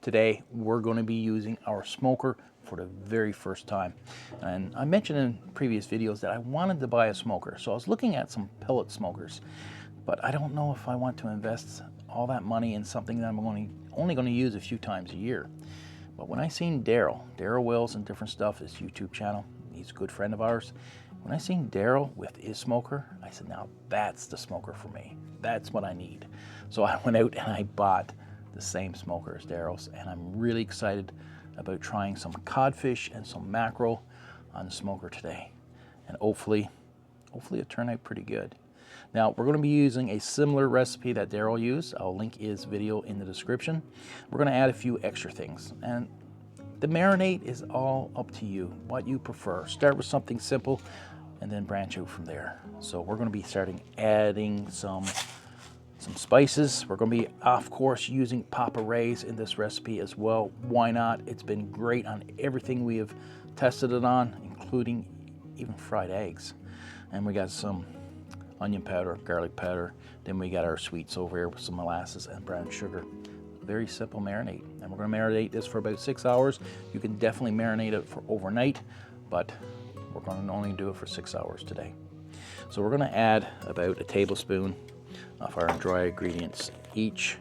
Today we're going to be using our smoker for the very first time. And I mentioned in previous videos that I wanted to buy a smoker, so I was looking at some pellet smokers, but I don't know if I want to invest all that money in something that I'm only going to use a few times a year. But when I seen Daryl Wills and different stuff, his YouTube channel, he's a good friend of ours. When I seen Daryl with his smoker, I said, now that's the smoker for me. That's what I need. So I went out and I bought the same smoker as Daryl's, and I'm really excited about trying some codfish and some mackerel on the smoker today. And hopefully it turned out pretty good. Now, we're going to be using a similar recipe that Daryl used. I'll link his video in the description. We're going to add a few extra things. And the marinade is all up to you, what you prefer. Start with something simple and then branch out from there. So we're going to be adding some spices. We're going to be, of course, using Papa Ray's in this recipe as well. Why not? It's been great on everything we have tested it on, including even fried eggs. And we got some onion powder, garlic powder. Then we got our sweets over here with some molasses and brown sugar. Very simple marinade. And we're going to marinate this for about 6 hours. You can definitely marinate it for overnight, but we're going to only do it for 6 hours today. So we're going to add about a tablespoon of our dry ingredients each,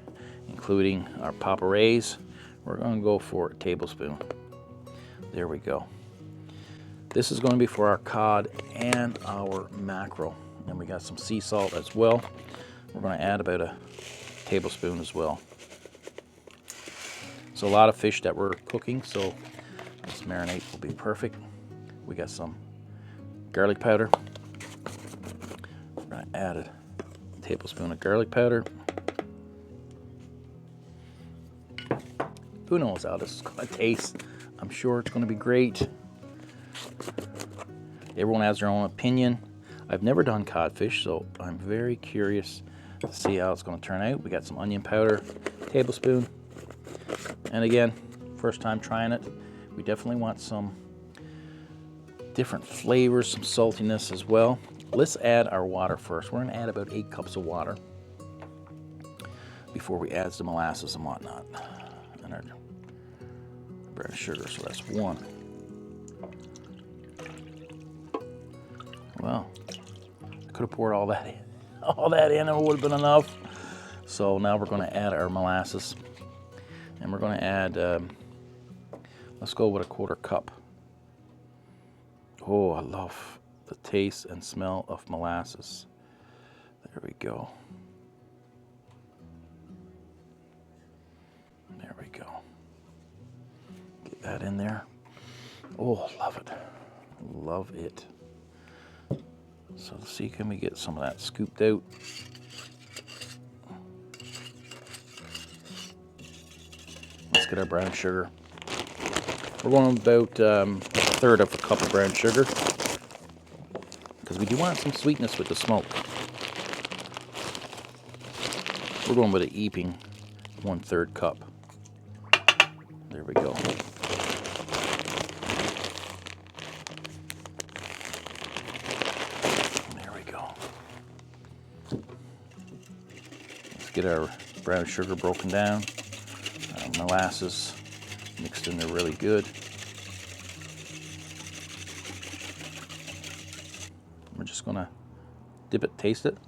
including our Papa Ray's. We're going to go for a tablespoon. There we go. This is going to be for our cod and our mackerel. And we got some sea salt as well. We're going to add about a tablespoon as well. So a lot of fish that we're cooking, so this marinade will be perfect. We got some garlic powder. We're going to add a tablespoon of garlic powder. Who knows how this is going to taste? I'm sure it's going to be great. Everyone has their own opinion. I've never done codfish, so I'm very curious to see how it's going to turn out. We got some onion powder, tablespoon. And again, first time trying it. We definitely want some different flavors, some saltiness as well. Let's add our water first. We're going to add about 8 cups of water before we add the molasses and whatnot. And our brown sugar, so that's 1. Well, I could have poured all that in. And it would have been enough. So now we're going to add our molasses. And we're going to add, let's go with a 1/4 cup. Oh, I love the taste and smell of molasses. There we go. There we go. Get that in there. Oh, love it. Love it. So let's see, can we get some of that scooped out? Let's get our brown sugar. We're going about 1/3 of a cup of brown sugar because we do want some sweetness with the smoke. We're going with an heaping 1/3 cup. There we go. There we go. Let's get our brown sugar broken down. Molasses mixed in there really good. We're just gonna dip it, taste it.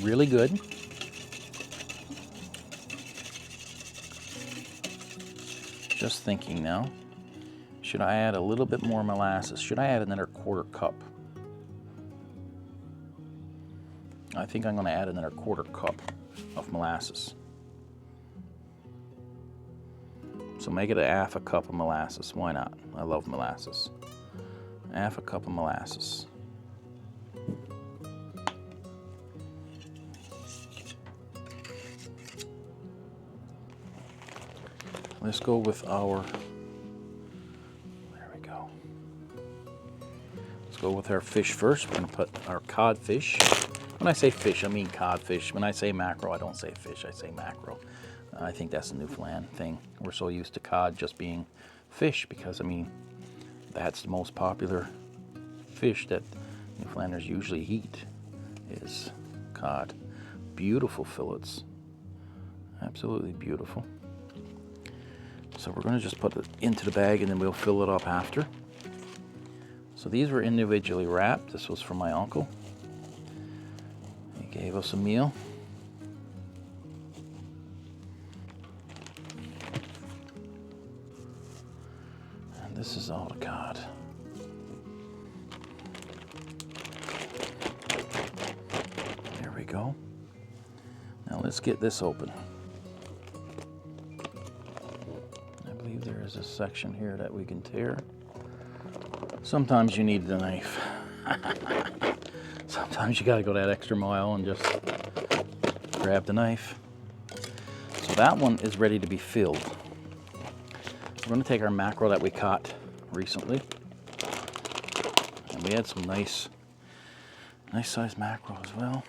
Really good. Just thinking now, should I add a little bit more molasses? Should I add another 1/4 cup? I think I'm going to add another 1/4 cup of molasses. So make it a 1/2 cup of molasses. Why not? I love molasses. 1/2 cup of molasses. Let's go with our, there we go. Let's go with our fish first. We're going to put our codfish. When I say fish, I mean codfish. When I say mackerel, I don't say fish, I say mackerel. I think that's a Newfoundland thing. We're so used to cod just being fish because, I mean, that's the most popular fish that Newfoundlanders usually eat is cod. Beautiful fillets. Absolutely beautiful. So we're going to just put it into the bag and then we'll fill it up after. So these were individually wrapped. This was from my uncle. He gave us a meal. And this is all the cod. There we go. Now let's get this open. I believe there is a section here that we can tear. Sometimes you need the knife. Sometimes you gotta go that extra mile and just grab the knife. So that one is ready to be filled. We're gonna take our mackerel that we caught recently. And we had some nice sized mackerel as well.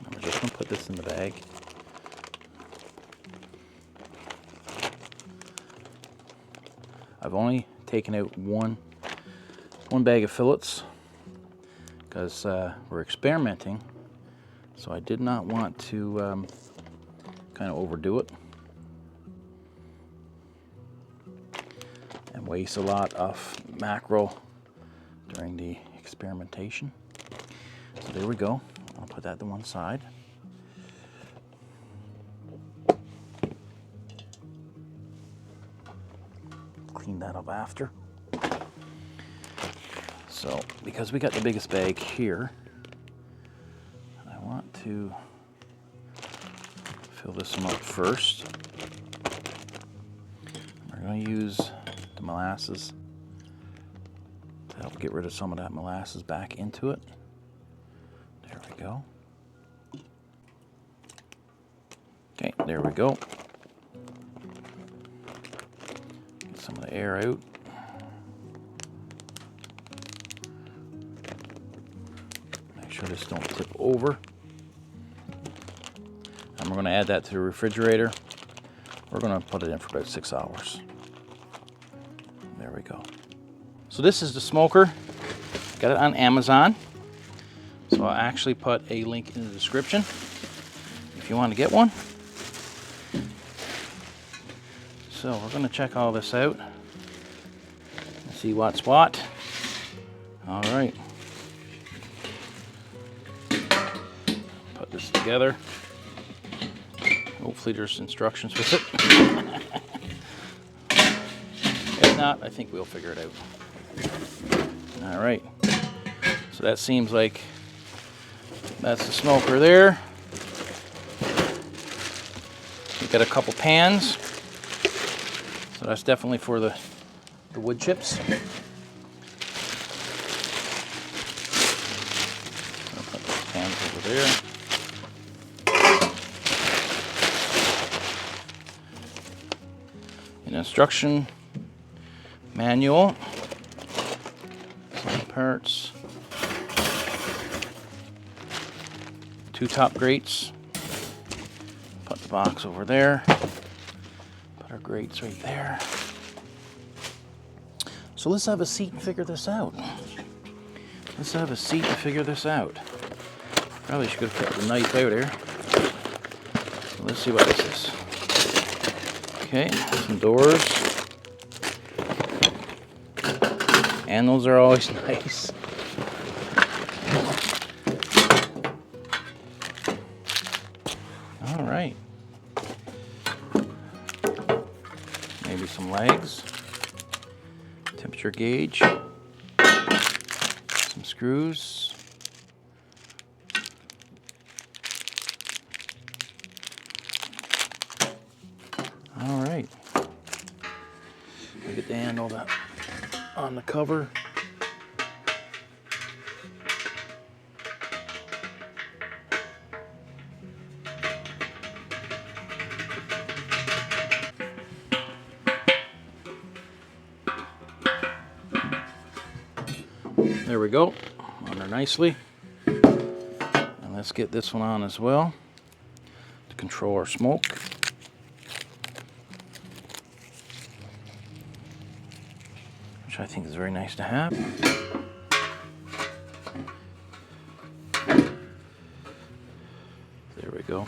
And we're just gonna put this in the bag. I've only taken out one bag of fillets because we're experimenting, so I did not want to kind of overdo it and waste a lot of mackerel during the experimentation. So there we go. I'll put that to one side. Clean that up after. So, because we got the biggest bag here, I want to fill this one up first. We're going to use the molasses to help get rid of some of that molasses back into it. There we go. Okay, there we go. Get some of the air out. Make sure this don't tip over. And we're going to add that to the refrigerator. We're going to put it in for about 6 hours. There we go. So this is the smoker. Got it on Amazon. So I'll actually put a link in the description if you want to get one. So we're going to check all this out and see what's what. All right. Put this together. Hopefully there's instructions with it. If not, I think we'll figure it out. All right. So that seems like that's the smoker there. We've got a couple pans. So that's definitely for the wood chips. I'll put those pans over there. An instruction manual. Some parts. 2 top grates. Put the box over there. Put our grates right there. So let's have a seat and figure this out. Let's have a seat and figure this out. Probably should have kept the knife out here. So let's see what this is. Okay, some doors. And those are always nice. All right. Maybe some legs. Temperature gauge. Some screws. All right. I'll get the handle on the cover. There we go, on there nicely. And let's let's get this one on as well to control our smoke. Which I think is very nice to have. There we go.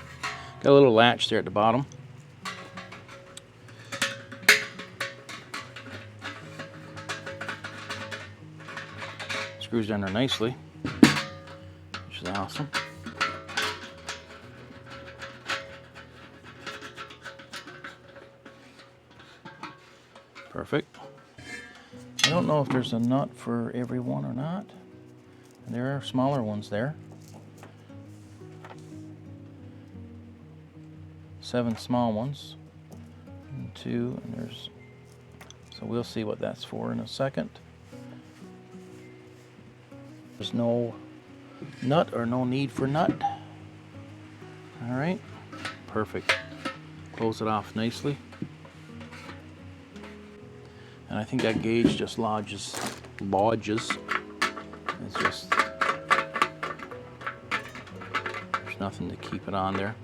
Got a little latch there at the bottom. Screws down there nicely, which is awesome. Perfect. I don't know if there's a nut for every one or not. And there are smaller ones there. 7 small ones. And 2, and there's, so we'll see what that's for in a second. There's no nut or no need for nut. All right, perfect. Close it off nicely. And I think that gauge just lodges. It's just, there's nothing to keep it on there.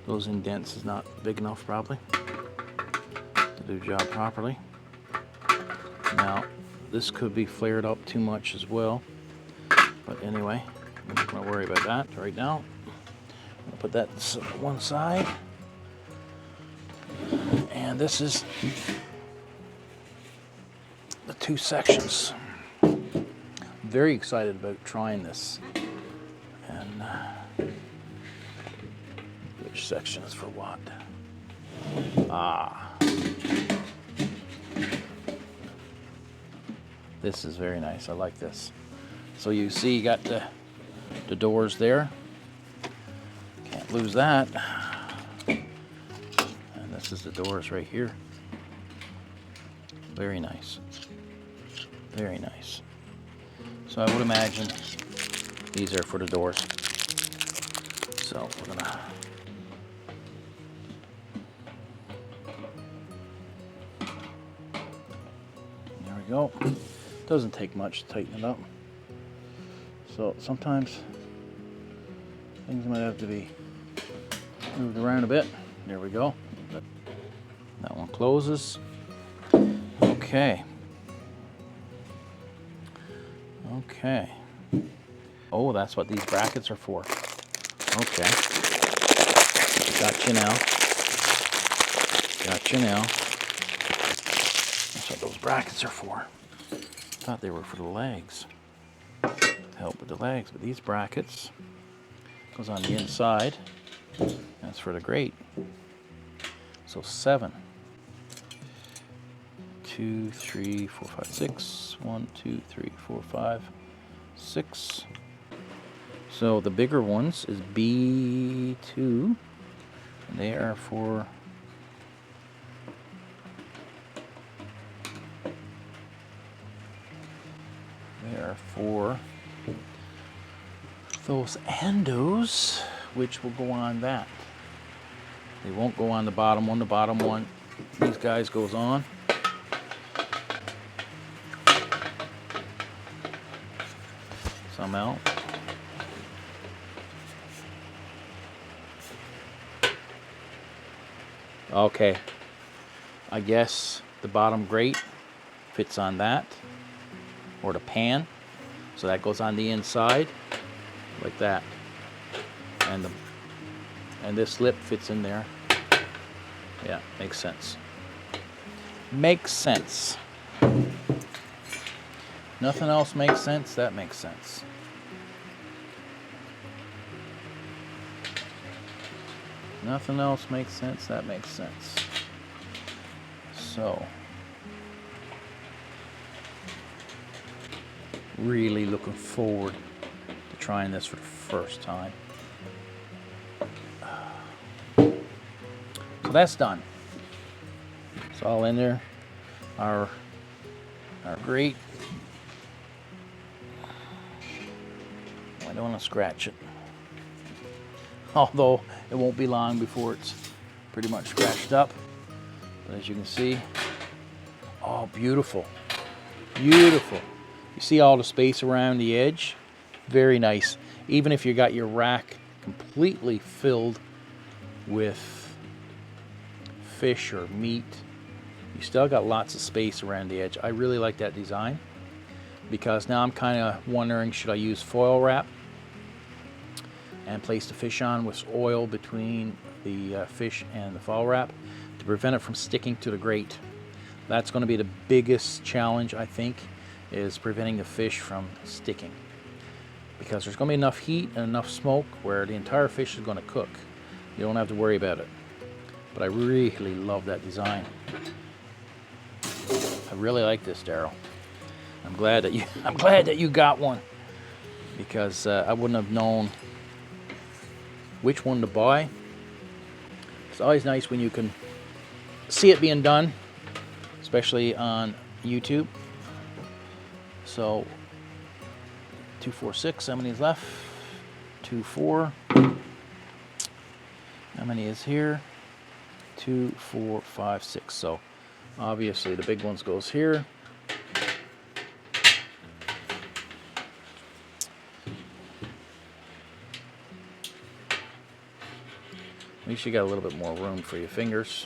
Those indents is not big enough probably to do the job properly. Now, this could be flared up too much as well. But anyway, I'm not gonna worry about that right now. I'll put that to one side. And this is the 2 sections. I'm very excited about trying this. And which section is for what? This is very nice. I like this. So you see you got the doors there. Can't lose that. And this is the doors right here. Very nice. Very nice. So I would imagine these are for the doors. So we're gonna there we go. Doesn't take much to tighten it up. So sometimes things might have to be moved around a bit. There we go. That one closes. Okay. Okay. Oh, that's what these brackets are for. Okay. Gotcha now. Gotcha now. That's what those brackets are for. I thought they were for the legs, to help with the legs, but these brackets goes on the inside. That's for the grate. So 7. 2, 3, 4, 5, 6. 1, 2, 3, 4, 5, 6. So the bigger ones is B2, and they are for those endos, which will go on that. They won't go on the bottom one. The bottom one, these guys goes on. Some out. Okay, I guess the bottom grate fits on that, or the pan, so that goes on the inside like that, and this lip fits in there. Yeah, makes sense. Makes sense. Nothing else makes sense. That makes sense. Nothing else makes sense. That makes sense. So, really looking forward to trying this for the first time. So that's done. It's all in there. Our grate. I don't want to scratch it. Although it won't be long before it's pretty much scratched up. But as you can see, oh, beautiful. Beautiful. You see all the space around the edge? very nice. Even if you got your rack completely filled with fish or meat, you still got lots of space around the edge. I really like that design, because now I'm kind of wondering, should I use foil wrap and place the fish on with oil between the fish and the foil wrap to prevent it from sticking to the grate. That's going to be the biggest challenge, I think, is preventing the fish from sticking, because there's going to be enough heat and enough smoke where the entire fish is going to cook. You don't have to worry about it. But I really love that design. I really like this, Daryl. I'm glad that you got one, because I wouldn't have known which one to buy. It's always nice when you can see it being done, especially on YouTube. So 246, how many is left? 24. How many is here? 2, 4, 5, 6. So obviously the big ones goes here. At least you got a little bit more room for your fingers.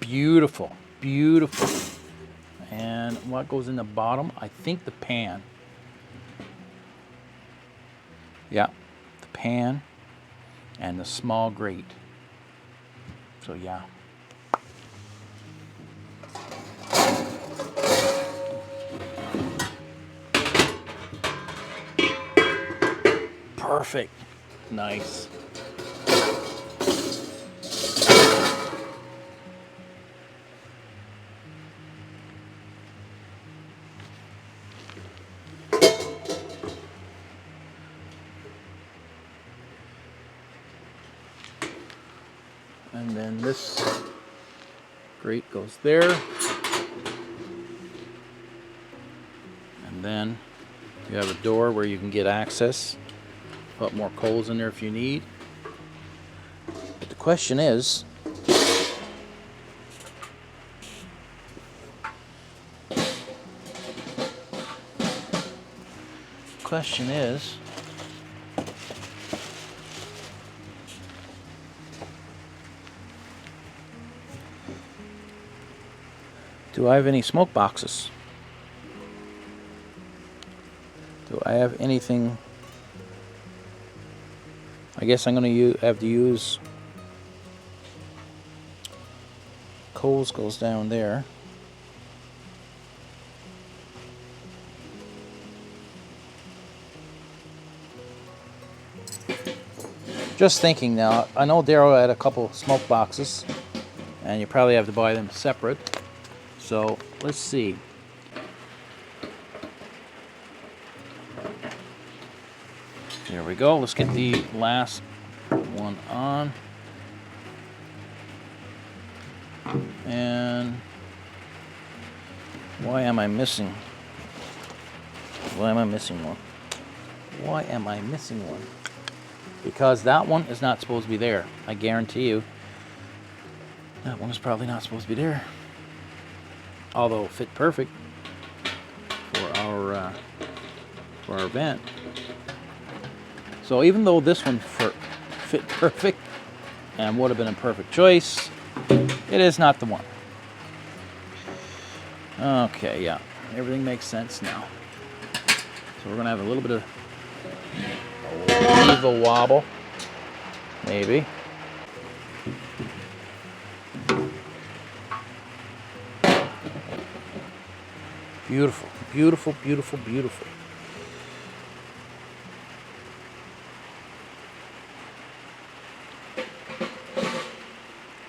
Beautiful, beautiful. And what goes in the bottom? I think the pan. Yeah, the pan and the small grate. So yeah. Perfect. Nice. And then this grate goes there. And then you have a door where you can get access. Put more coals in there if you need. But the question is, do I have any smoke boxes? Do I have anything? I guess I'm going to have to use coals goes down there. Just thinking now, I know Daryl had a couple smoke boxes, and you probably have to buy them separate. So let's see. There we go. Let's get the last one on. And why am I missing? Why am I missing one? Why am I missing one? Because that one is not supposed to be there. I guarantee you. That one is probably not supposed to be there. Although it'll fit perfect for our event. So even though this one fit perfect and would have been a perfect choice, it is not the one. Okay, yeah, everything makes sense now. So we're gonna have a little bit of a wobble, maybe. Beautiful, beautiful, beautiful, beautiful.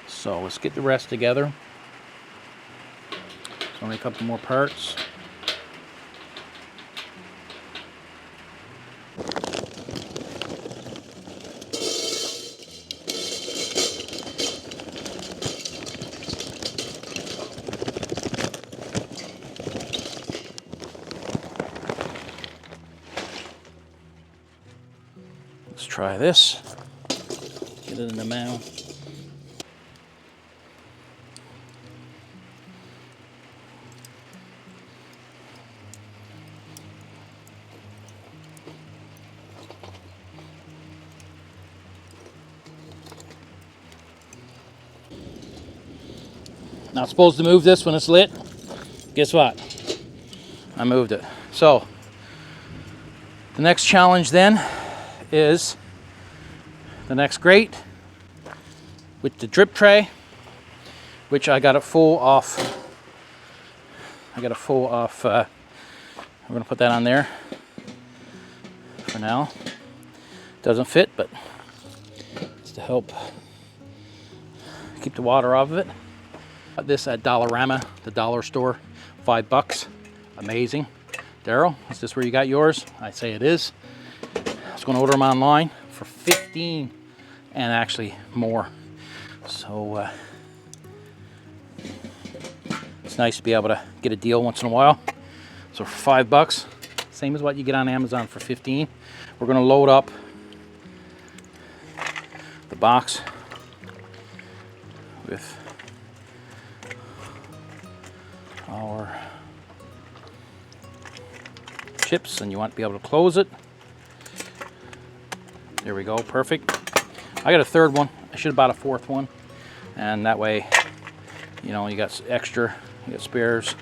So let's get the rest together. There's only a couple more parts. Let's try this. Get it in the mouth. Not supposed to move this when it's lit. Guess what? I moved it. So the next challenge then is the next grate with the drip tray, which I got it full off. I'm gonna put that on there for now. Doesn't fit, but it's to help keep the water off of it. Got this at Dollarama, the dollar store, $5. Amazing. Daryl, is this where you got yours? I say it is. I was going to order them online for $15 and actually more. So it's nice to be able to get a deal once in a while. So for $5, same as what you get on Amazon for $15. We're going to load up the box with our chips, and you want to be able to close it. There we go, perfect. I got a third one. I should have bought a fourth one, and that way, you know, you got extra, you got spares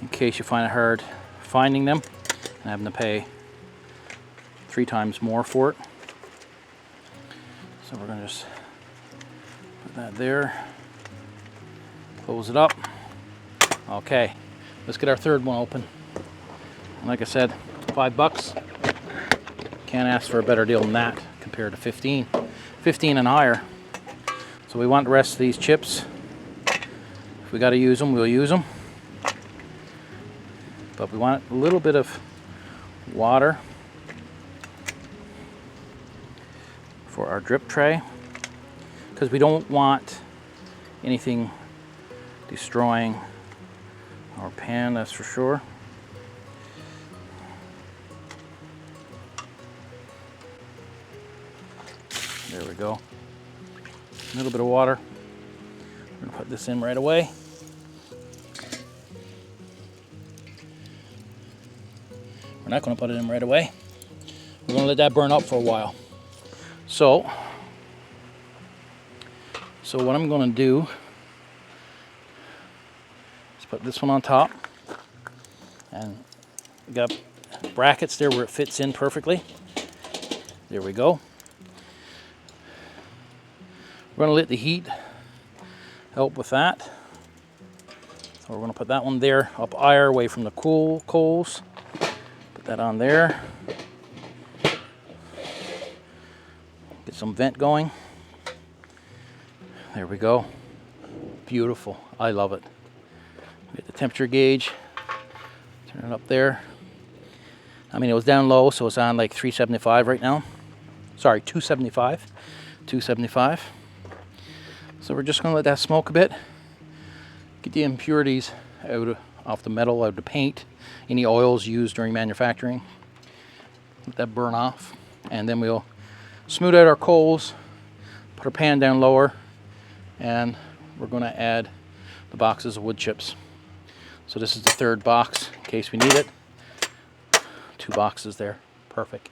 in case you find it hard finding them and having to pay 3 times more for it. So we're gonna just put that there, close it up. Okay, let's get our third one open. And like I said, $5. Can't ask for a better deal than that compared to 15 and higher. So we want the rest of these chips. If we got to use them, we'll use them. But we want a little bit of water for our drip tray, because we don't want anything destroying our pan, that's for sure. There we go. A little bit of water. We're gonna put this in right away. We're not gonna put it in right away. We're gonna let that burn up for a while. So what I'm gonna do is put this one on top, and we got brackets there where it fits in perfectly. There we go. We're going to let the heat help with that. So we're going to put that one there up higher, away from the cool coals. Put that on there. Get some vent going. There we go. Beautiful. I love it. Get the temperature gauge. Turn it up there. I mean, it was down low, so it's on like 375 right now. Sorry, 275. 275. So we're just going to let that smoke a bit, get the impurities out off the metal, out of the paint, any oils used during manufacturing. Let that burn off, and then we'll smooth out our coals, put our pan down lower, and we're going to add the boxes of wood chips. So this is the third box in case we need it. 2 boxes there, perfect.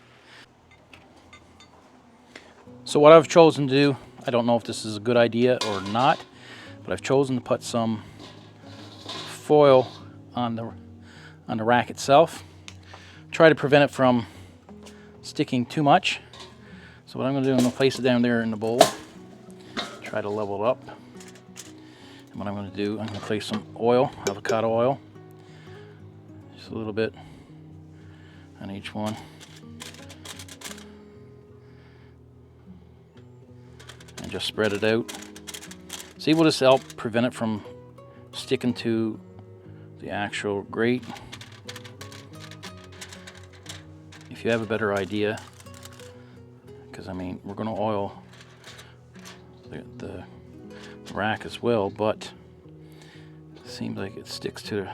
So what I've chosen to do, I don't know if this is a good idea or not, but I've chosen to put some foil on the rack itself. Try to prevent it from sticking too much. So what I'm going to do, I'm going to place it down there in the bowl. Try to level it up. And what I'm going to do, I'm going to place some oil, avocado oil. Just a little bit on each one. And just spread it out. See, will this help prevent it from sticking to the actual grate? If you have a better idea, because I mean, we're going to oil the rack as well, but it seems like it sticks to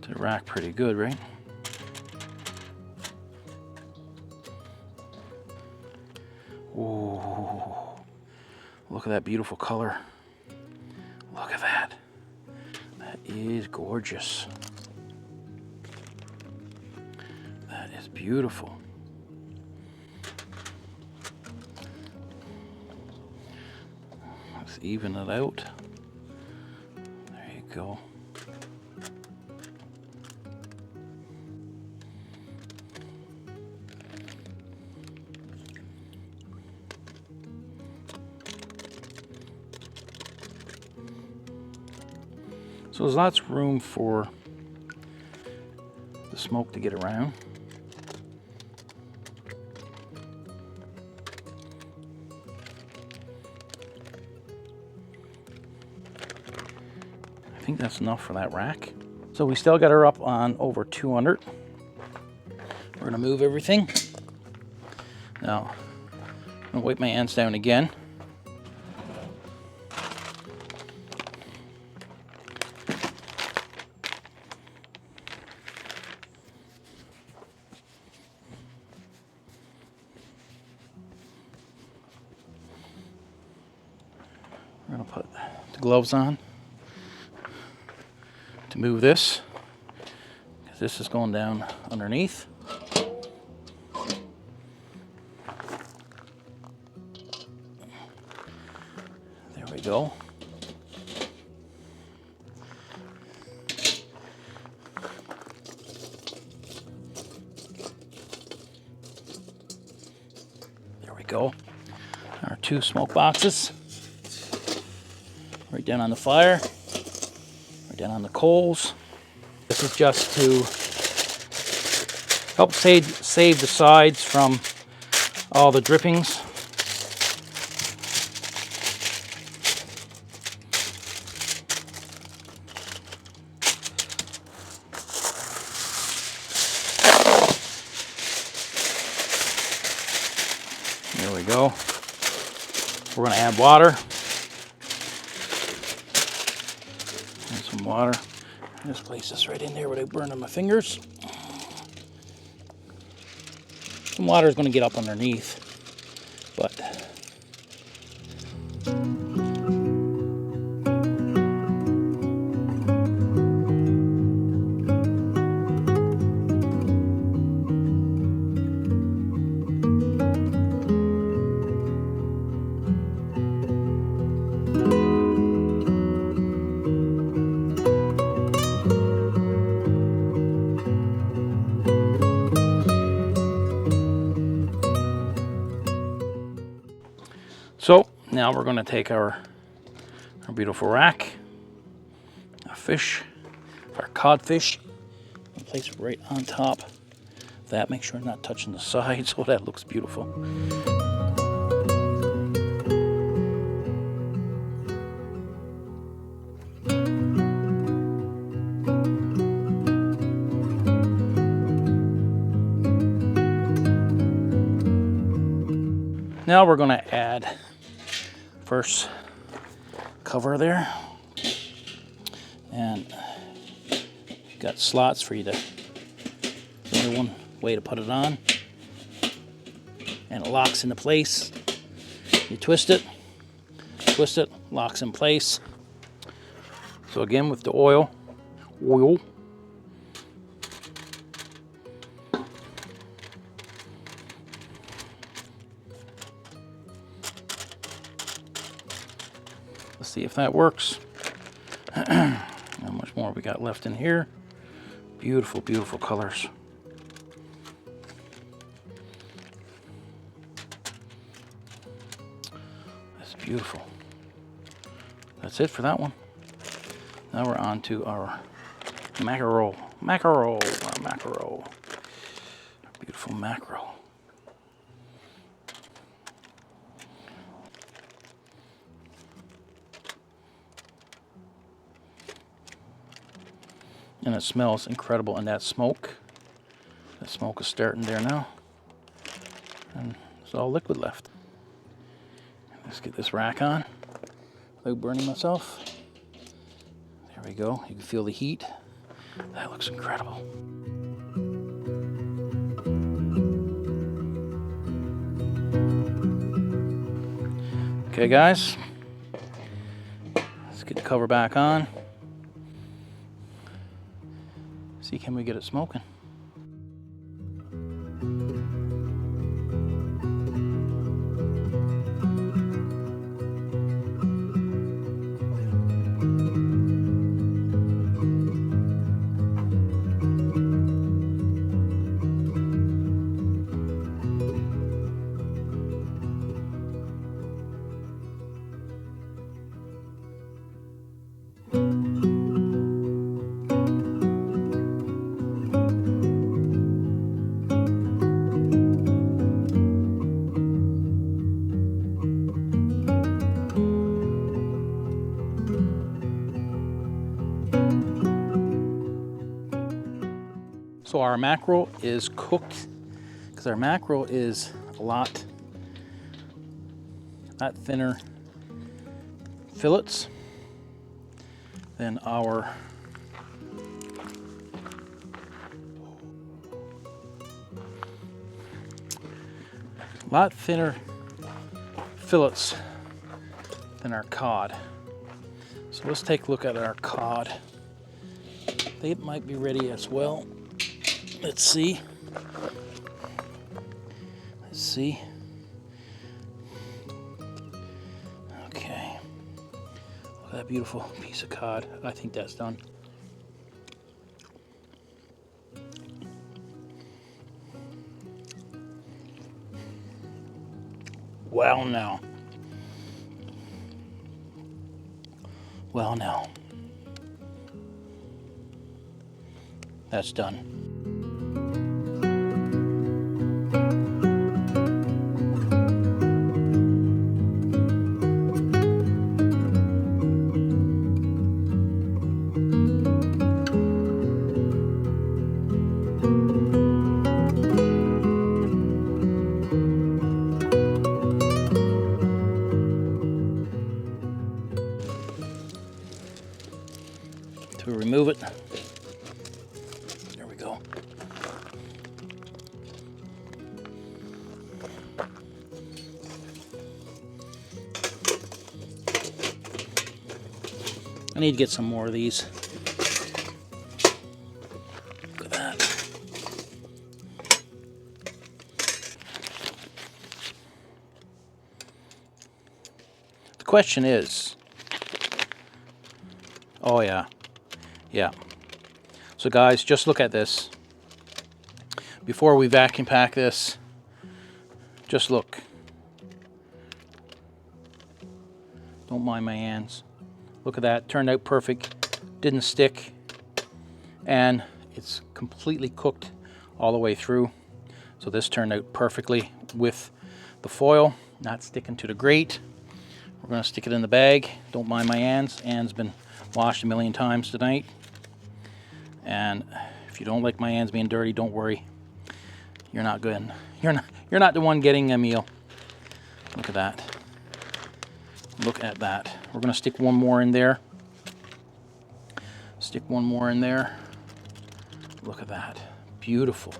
the rack pretty good, right? Ooh, look at that beautiful color. Look at that. That is gorgeous. That is beautiful. Let's even it out. go. So there's lots of room for the smoke to get around. I think that's enough for that rack. So we still got her up on over 200. We're gonna move everything. Now, I'm gonna wipe my hands down again. We're gonna put the gloves on to move this, because this is going down underneath. There we go. There we go. Our 2 smoke boxes. Right down on the fire, right down on the coals. This is just to help save the sides from all the drippings. There we go. We're going to add water. Some water. Just place this right in there without burning my fingers. Some water is going to get up underneath, but so now we're going to take our beautiful rack, our fish, our codfish, and place it right on top of that. Make sure I'm not touching the sides. Oh, that looks beautiful. Now we're going to add first cover there, and got slots for you to, there's only one way to put it on, and it locks into place. You twist it, locks in place. So again, with the oil, let's see if that works. How much more we got left in here? Beautiful, beautiful colors. That's beautiful. That's it for that one. Now we're on to our mackerel. Our beautiful mackerel. And it smells incredible in that smoke. The smoke is starting there now. And there's all liquid left. Let's get this rack on without burning myself. There we go. You can feel the heat. That looks incredible. Okay, guys. Let's get the cover back on. See, can we get it smoking? So our mackerel is cooked, because our mackerel is a lot thinner fillets than our cod. So let's take a look at our cod. They might be ready as well. Let's see. Let's see. Okay. Look at that beautiful piece of cod. I think that's done. Well now. Well now. That's done. To remove it, there we go. I need to get some more of these. Look at that. The question is, oh yeah. Yeah. So guys, just look at this. Before we vacuum pack this, just look. Don't mind my hands. Look at that. Turned out perfect. Didn't stick. And it's completely cooked all the way through. So this turned out perfectly with the foil, not sticking to the grate. We're going to stick it in the bag. Don't mind my hands. Hands been washed a million times tonight. And if you don't like my hands being dirty, don't worry. You're not good. You're not the one getting a meal. Look at that. Look at that. We're going to stick one more in there. Stick one more in there. Look at that. Beautiful.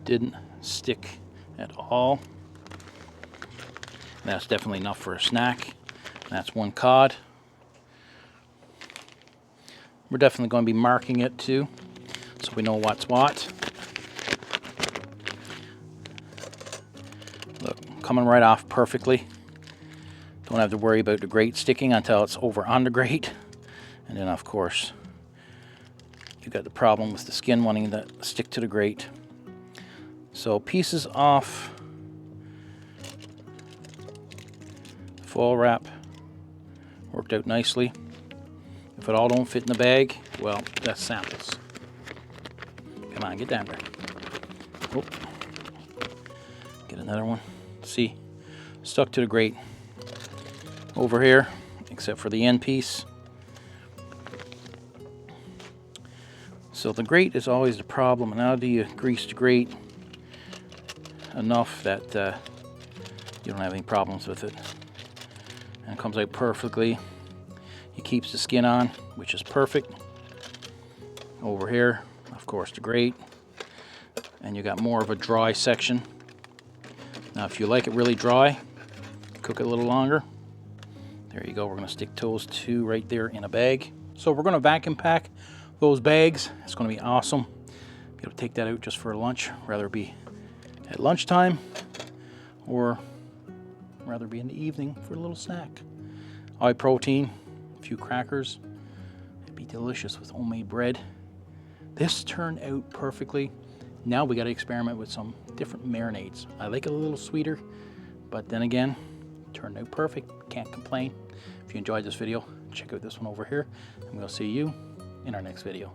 Didn't stick at all. That's definitely enough for a snack. That's one cod. We're definitely going to be marking it too, so we know what's what. Look, coming right off perfectly. Don't have to worry about the grate sticking until it's over on the grate. And then of course, you've got the problem with the skin wanting to stick to the grate. So pieces off foil wrap worked out nicely. If it all don't fit in the bag, well, that's samples. Come on, get down there. Oh. Get another one. See, stuck to the grate over here, except for the end piece. So the grate is always the problem. And how do you grease the grate enough that you don't have any problems with it? And it comes out perfectly. It keeps the skin on, which is perfect. Over here, of course, the grate. And you got more of a dry section. Now, if you like it really dry, cook it a little longer. There you go. We're going to stick those two right there in a bag. So we're going to vacuum pack those bags. It's going to be awesome. Be able to take that out just for lunch, rather be at lunchtime or rather be in the evening for a little snack. High protein. Few crackers. It'd be delicious with homemade bread. This turned out perfectly. Now we got to experiment with some different marinades. I like it a little sweeter, but then again, turned out perfect. Can't complain. If you enjoyed this video, check out this one over here, and we'll see you in our next video.